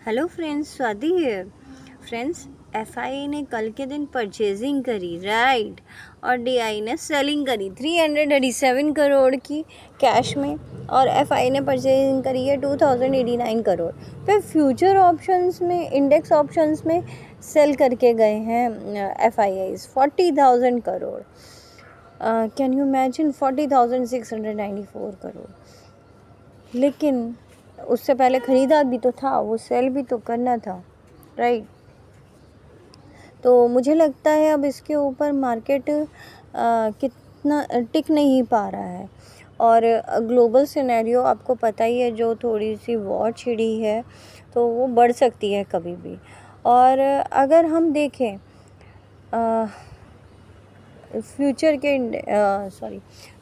Hello friends, Swati है। Friends, FI ने कल के दिन परचेजिंग करी, राइट, और डीआई ने सेलिंग करी 387 करोड़ की कैश में, और एफआई ने परचेजिंग करी है 2089 करोड़। फिर फ्यूचर ऑप्शंस में, इंडेक्स ऑप्शंस में सेल करके गए हैं FIIs 40,000 crore. Can you imagine 40,694 crore. लेकिन उससे पहले ख़रीदा भी तो था, वो सेल भी तो करना था, राइट। तो मुझे लगता है अब इसके ऊपर मार्केट कितना टिक नहीं पा रहा है। और ग्लोबल सिनेरियो आपको पता ही है, जो थोड़ी सी वॉर छिड़ी है तो वो बढ़ सकती है कभी भी। और अगर हम देखें फ्यूचर के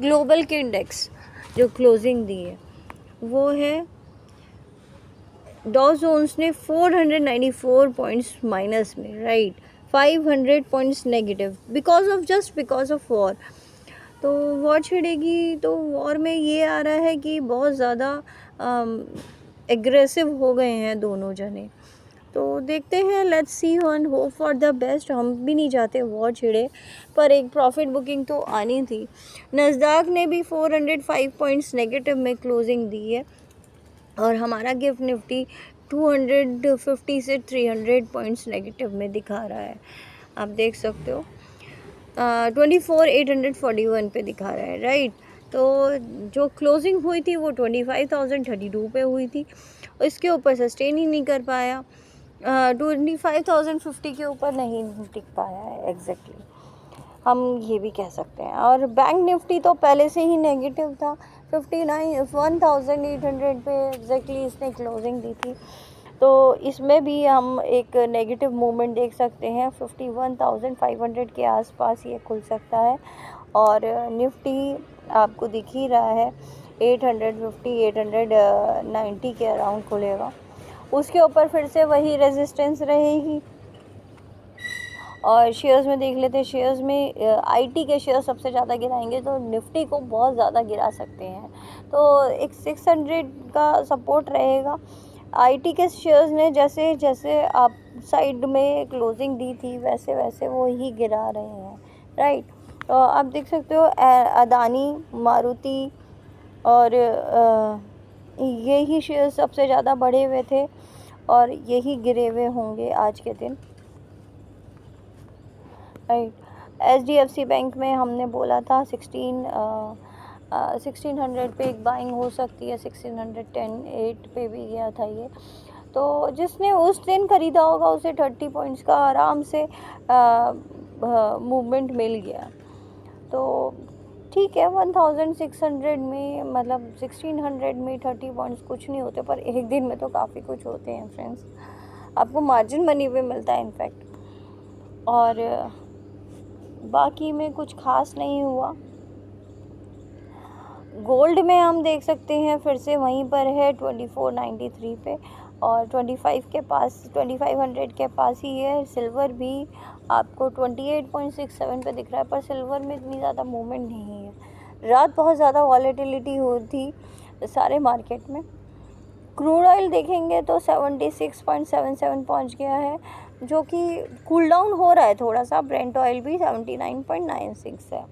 ग्लोबल के इंडेक्स जो क्लोजिंग दी है वो है, डॉ जोन्स ने 494 पॉइंट्स माइनस में, right, 500 points negative because of war. तो वॉर छिड़ेगी तो वॉर में ये आ रहा है कि बहुत ज़्यादा एग्रेसिव हो गए हैं दोनों जने। तो देखते हैं, let's see and hope for the best. हम भी नहीं चाहते वॉर छिड़े, पर एक प्रॉफिट बुकिंग तो आनी थी। नस्दाक ने भी 405 पॉइंट्स नेगेटिव में क्लोजिंग दी है, और हमारा गिफ्ट निफ्टी 250 से 300 पॉइंट्स नेगेटिव में दिखा रहा है। आप देख सकते हो 24,841 पे दिखा रहा है, राइट। तो जो क्लोजिंग हुई थी वो 25,032 पे हुई थी, इसके ऊपर सस्टेन ही नहीं कर पाया। 25,050 के ऊपर नहीं टिक पाया है एग्जैक्टली, हम ये भी कह सकते हैं। और बैंक निफ्टी तो पहले से ही नेगेटिव था, 1,800 पे एग्जैक्टली इसने क्लोजिंग दी थी। तो इसमें भी हम एक नेगेटिव मूवमेंट देख सकते हैं, 51,500 के आसपास ये खुल सकता है। और निफ्टी आपको दिख ही रहा है 850 890 के अराउंड खुलेगा। उसके ऊपर फिर से वही रेजिस्टेंस रहेगी। और शेयर्स में देख लेते हैं, शेयर्स में आईटी के शेयर सबसे ज़्यादा गिराएंगे तो निफ्टी को बहुत ज़्यादा गिरा सकते हैं। तो एक 600 का सपोर्ट रहेगा। आईटी के शेयर्स ने जैसे जैसे आप साइड में क्लोजिंग दी थी वैसे वैसे वो ही गिरा रहे हैं, राइट। तो आप देख सकते हो अदानी, मारुति और यही शेयर सबसे ज़्यादा बढ़े हुए थे और यही गिरे हुए होंगे आज के दिन, राइट। HDFC बैंक में हमने बोला था 1600 पे एक बाइंग हो सकती है, 1610 पे भी गया था ये। तो जिसने उस दिन ख़रीदा होगा उसे 30 पॉइंट्स का आराम से मूवमेंट मिल गया। तो ठीक है, 1600 में, मतलब 1600 में 30 पॉइंट्स कुछ नहीं होते, पर एक दिन में तो काफ़ी कुछ होते हैं फ्रेंड्स। आपको मार्जिन मनी पे मिलता है इनफैक्ट। और बाकी में कुछ खास नहीं हुआ। गोल्ड में हम देख सकते हैं फिर से वहीं पर है 2493 पे, और 25 के पास, 2500 के पास ही है। सिल्वर भी आपको 28.67 पे दिख रहा है, पर सिल्वर में इतनी ज़्यादा मूवमेंट नहीं है। रात बहुत ज़्यादा वॉलेटिलिटी हुई थी सारे मार्केट में। क्रूड ऑयल देखेंगे तो 76.77 पहुंच गया है, जो कि कूल डाउन हो रहा है थोड़ा सा। ब्रेंट ऑयल भी 79.96 है,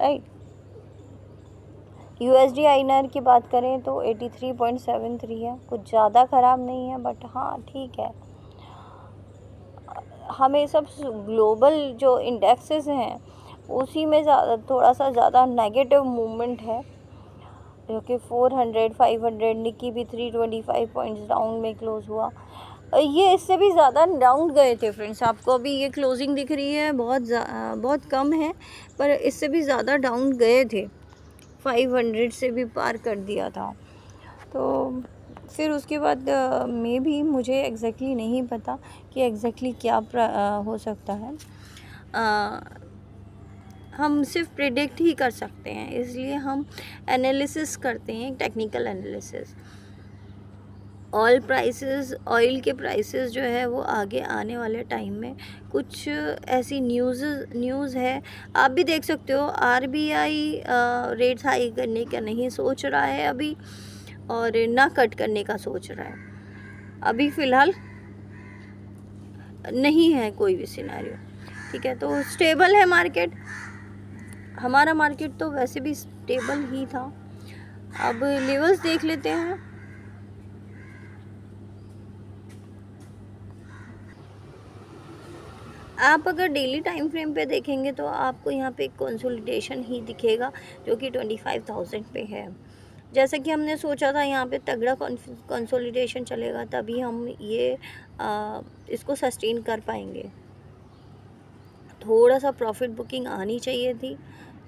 राइट। USD INR की बात करें तो 83.73 है, कुछ ज़्यादा ख़राब नहीं है, बट हाँ ठीक है। हमें सब ग्लोबल जो इंडेक्सेस हैं उसी में थोड़ा सा ज़्यादा नेगेटिव मूवमेंट है, जो कि 400 500, निकी भी 325 पॉइंट्स डाउन में क्लोज़ हुआ। ये इससे भी ज़्यादा डाउन गए थे फ्रेंड्स। आपको अभी ये क्लोजिंग दिख रही है बहुत कम है, पर इससे भी ज़्यादा डाउन गए थे, 500 से भी पार कर दिया था। तो फिर उसके बाद में भी मुझे एग्जैक्टली नहीं पता कि एग्जैक्टली क्या हो सकता है। हम सिर्फ प्रिडिक्ट ही कर सकते हैं, इसलिए हम एनालिसिस करते हैं, टेक्निकल एनालिसिस। ऑयल के प्राइसेस जो है वो आगे आने वाले टाइम में कुछ ऐसी न्यूज़ है। आप भी देख सकते हो, RBI रेट्स हाई करने का नहीं सोच रहा है अभी, और ना कट करने का सोच रहा है। अभी फ़िलहाल नहीं है कोई भी सिनेरियो, ठीक है। तो स्टेबल है मार्केट, हमारा मार्केट तो वैसे भी स्टेबल ही था। अब लेवल्स देख लेते हैं। आप अगर डेली टाइम फ्रेम पे देखेंगे तो आपको यहाँ पे एक कंसोलिडेशन ही दिखेगा जो कि 25,000 पे है। जैसा कि हमने सोचा था यहाँ पे तगड़ा कंसोलिडेशन चलेगा, तभी हम ये इसको सस्टेन कर पाएंगे। थोड़ा सा प्रॉफिट बुकिंग आनी चाहिए थी,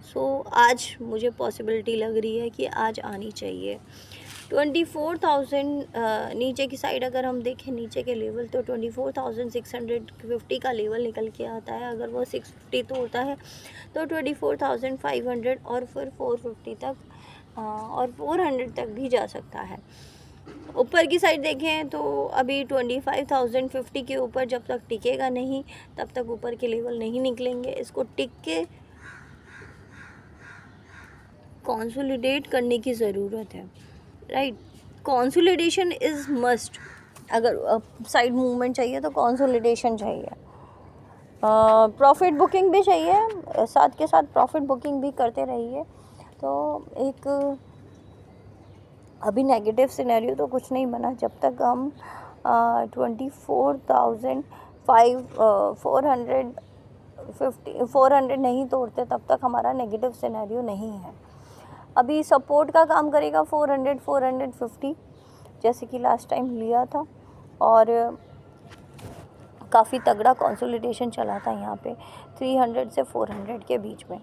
सो आज मुझे पॉसिबिलिटी लग रही है कि आज आनी चाहिए। 24,000 नीचे की साइड अगर हम देखें नीचे के लेवल तो 24,650 का लेवल निकल के आता है। अगर वो 650 तोड़ता है तो 24,500 और फिर 450 तक और 400 तक भी जा सकता है। ऊपर की साइड देखें तो अभी 25,050 के ऊपर जब तक टिकेगा नहीं तब तक ऊपर के लेवल नहीं निकलेंगे। इसको टिक के कंसोलिडेट करने की ज़रूरत है, राइट। Consolidation is must. अगर साइड मूवमेंट चाहिए तो कंसोलिडेशन चाहिए, प्रॉफिट बुकिंग भी चाहिए, साथ के साथ प्रॉफिट बुकिंग भी करते रहिए। तो एक अभी नेगेटिव सिनेरियो तो कुछ नहीं बना जब तक हम 400 नहीं तोड़ते तब तक हमारा नेगेटिव सिनेरियो नहीं है। अभी सपोर्ट का काम करेगा 450 जैसे कि लास्ट टाइम लिया था, और काफ़ी तगड़ा कंसोलिडेशन चला था यहाँ पे 300 से 400 के बीच में।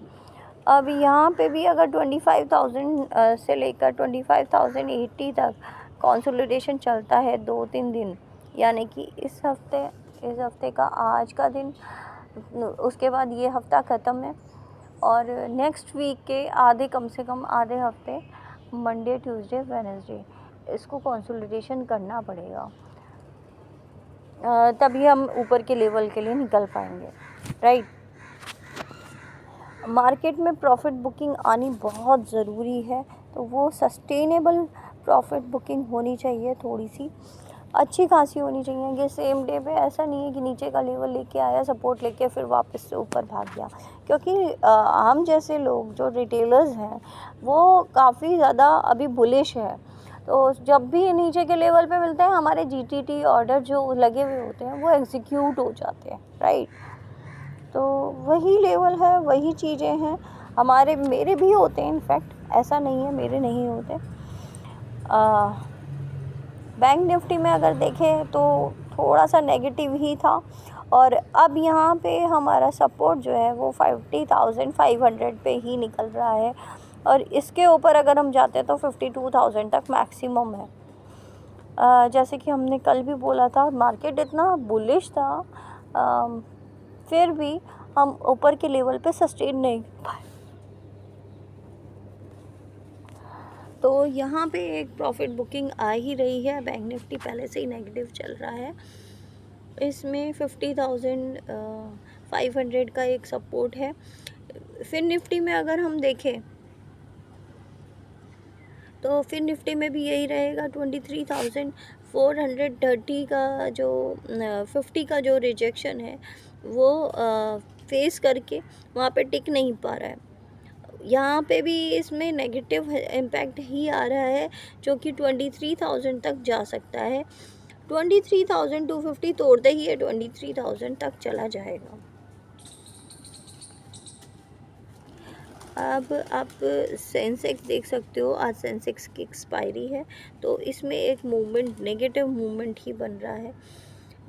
अब यहाँ पे भी अगर 25,000 से लेकर 25,080 तक कंसोलिडेशन चलता है 2-3 दिन, यानी कि इस हफ्ते का आज का दिन, उसके बाद ये हफ्ता ख़त्म है और नेक्स्ट वीक के आधे, कम से कम आधे हफ्ते, मंडे, ट्यूसडे, वेडनेसडे, इसको कंसोलिडेशन करना पड़ेगा, तभी हम ऊपर के लेवल के लिए निकल पाएंगे, राइट। मार्केट में प्रॉफिट बुकिंग आनी बहुत ज़रूरी है, तो वो सस्टेनेबल प्रॉफिट बुकिंग होनी चाहिए, थोड़ी सी अच्छी खासी होनी चाहिए कि सेम डे पे ऐसा नहीं है कि नीचे का लेवल लेके आया, सपोर्ट लेके फिर वापस से ऊपर भाग गया। क्योंकि हम जैसे लोग जो रिटेलर्स हैं वो काफ़ी ज़्यादा अभी बुलिश है, तो जब भी नीचे के लेवल पे मिलते हैं हमारे जीटीटी ऑर्डर जो लगे हुए होते हैं वो एग्जीक्यूट हो जाते हैं, राइट। तो वही लेवल है, वही चीज़ें हैं, मेरे भी होते हैं, इनफैक्ट ऐसा नहीं है मेरे नहीं होते। बैंक निफ्टी में अगर देखें तो थोड़ा सा नेगेटिव ही था, और अब यहाँ पे हमारा सपोर्ट जो है वो 50,500 पे ही निकल रहा है, और इसके ऊपर अगर हम जाते हैं तो 52,000 तक मैक्सिमम है। जैसे कि हमने कल भी बोला था, मार्केट इतना बुलिश था, फिर भी हम ऊपर के लेवल पे सस्टेन नहीं कर पाए। तो यहाँ पे एक प्रॉफिट बुकिंग आ ही रही है। बैंक निफ्टी पहले से ही नेगेटिव चल रहा है, इसमें 50,500 का एक सपोर्ट है। फिर निफ्टी में अगर हम देखें तो फिर निफ्टी में भी यही रहेगा, 23,430 का जो 50 का जो रिजेक्शन है वो फेस करके वहाँ पे टिक नहीं पा रहा है। यहाँ पे भी इसमें नेगेटिव इम्पैक्ट ही आ रहा है, जो कि 23,000 तक जा सकता है। 23,250 तोड़ते ही ये 23,000 तक चला जाएगा। अब आप सेंसेक्स देख सकते हो, आज सेंसेक्स की एक्सपायरी है, तो इसमें एक मूवमेंट, नेगेटिव मूवमेंट ही बन रहा है।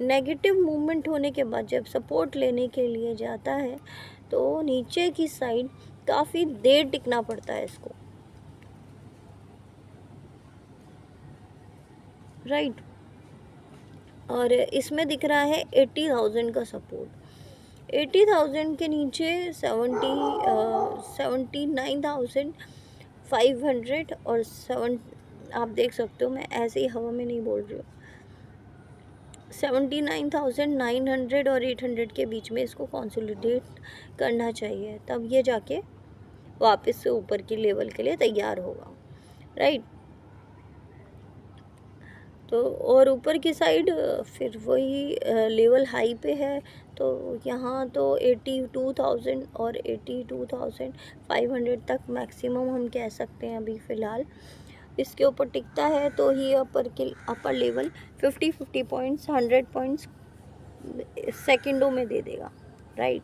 नेगेटिव मूवमेंट होने के बाद जब सपोर्ट लेने के लिए जाता है तो नीचे की साइड काफ़ी देर टिकना पड़ता है इसको, राइट। और इसमें दिख रहा है 80,000 का सपोर्ट, 80,000 के नीचे 79,500 और 7, आप देख सकते हो, मैं ऐसे ही हवा में नहीं बोल रही हूँ, 79,900 और 800 के बीच में इसको कंसोलिडेट करना चाहिए, तब ये जाके वापस से ऊपर के लेवल के लिए तैयार होगा, राइट। तो और ऊपर की साइड फिर वही लेवल हाई पे है। तो यहाँ तो 82,000 और 82,500 तक मैक्सिमम हम कह सकते हैं अभी फ़िलहाल। इसके ऊपर टिकता है तो ही अपर लेवल 50 पॉइंट्स 100 पॉइंट्स सेकंडों में दे देगा, राइट।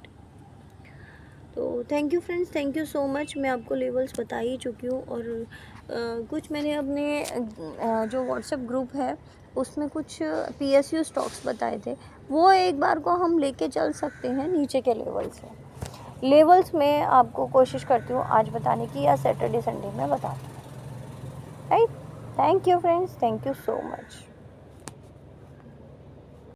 तो thank you friends, thank you so much. मैं आपको लेवल्स बता ही चुकी हूँ और कुछ मैंने अपने जो व्हाट्सएप ग्रुप है उसमें कुछ PSU स्टॉक्स बताए थे, वो एक बार को हम लेके चल सकते हैं नीचे के लेवल से। लेवल्स में आपको कोशिश करती हूँ आज बताने की या सैटरडे संडे में बताती हूँ, right. Thank you friends, thank you so much.